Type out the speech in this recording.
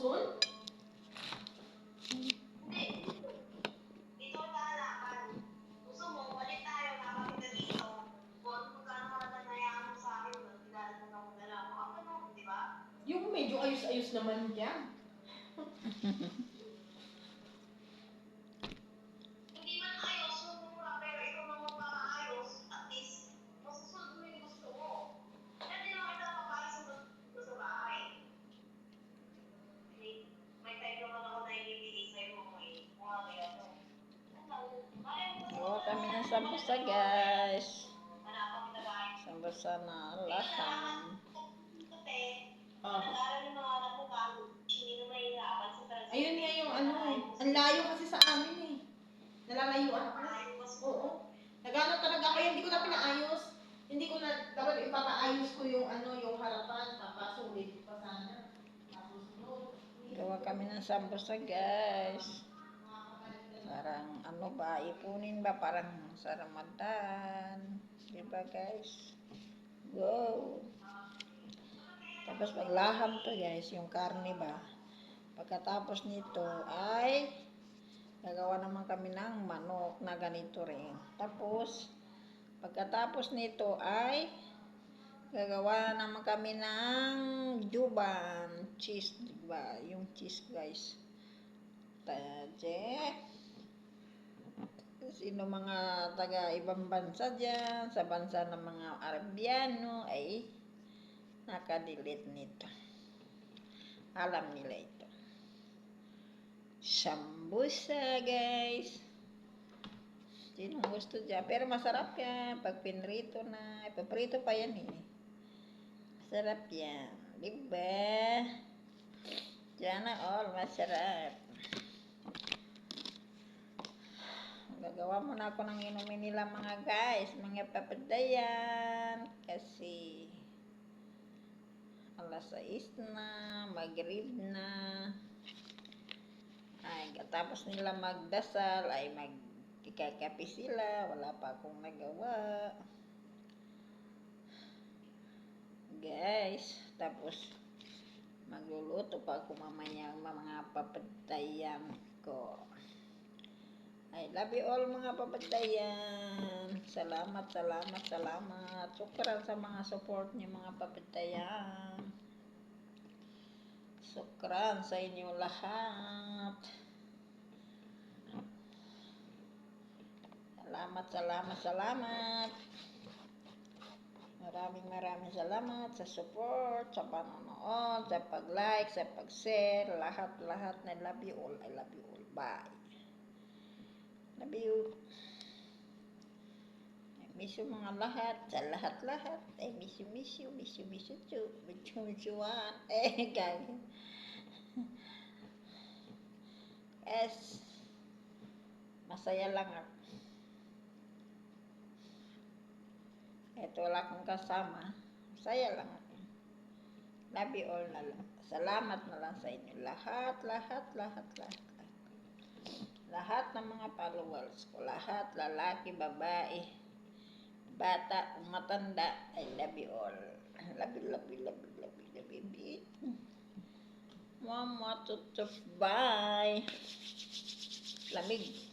Lawson? Hindi. Dito ang taalakan. Gusto mo, balik tayo, nakakita dito. Kung magkano ka na nanayaan mo sa akin, magdadala na ako dala. Makakano, di ba? Yung medyo ayos-ayos naman yan. Hindi man ayos, mumura, pero ikaw naman maayos. At least, masusunod mo yung gusto mo. Hindi naman kita papayos sa gusto sa bahay. May time naman ako na ibibigay sa'yo mo eh. Mga kaya to. Gawa kami ng sambusa, guys. Sambusa na laham. Oh. Ayun nga yung ano eh. Ang layo kasi sa amin eh. Nalalayuan ako. Oo. Nagano talaga ako. Hindi ko na pinaayos. Hindi ko na, dapat ipapaayos ko yung ano, yung harapan. Papasulit pa sana. Masusunod. Gawa kami ng sambusa, guys. Parang ano ba, ipunin ba? Parang sa Ramadan. Diba, guys? Go! Tapos maglaham to, guys, yung karne ba. Pagkatapos nito ay gagawa naman kami ng manok na ganito rin. Tapos pagkatapos nito ay gagawa naman kami ng juban, cheese, diba? Yung cheese, guys. Tadje. Sino mga taga ibang bansa dyan, sa bansa ng mga Arabiano ay nakadelete nito. Alam nila ito. Sambusa, guys. Sinong gusto dyan? Pero masarap yan. Pag pinrito na. Ipaprito pa yan eh. Masarap yan. Diba? Sana all masarap. Gagawa muna ako ng inumin nila mga guys. Mga papadayan. Kasi alas 6 na. Maghrib na. Ay, katapos nila magdasal ay magkikape sila. Wala pa akong nagawa. Guys, tapos magluluto pa ako mamaya mga papatayan ko. I love you all mga papatayan. Salamat, salamat, salamat. Sukran sa mga support niyo mga papatayan. Sukran sa inyo lahat. Salamat, salamat, salamat. Maraming salamat sa support, sa panonood, sa pag-like, sa pag-share, lahat-lahat na love you all. I love you all. Bye. Love you. I miss you mga lahat, sa lahat-lahat. I miss you too. Miss you one. Guys. Yes. Masaya lang ako. Ito wala akong kasama. Masaya lang ako. Love you all na lang. Salamat na lang sa inyo. Lahat. Lahat ng mga followers ko. Lahat. Lalaki, babae, bata, matanda. I love you all. Love you. Mama, tutuf. Bye. Lamig.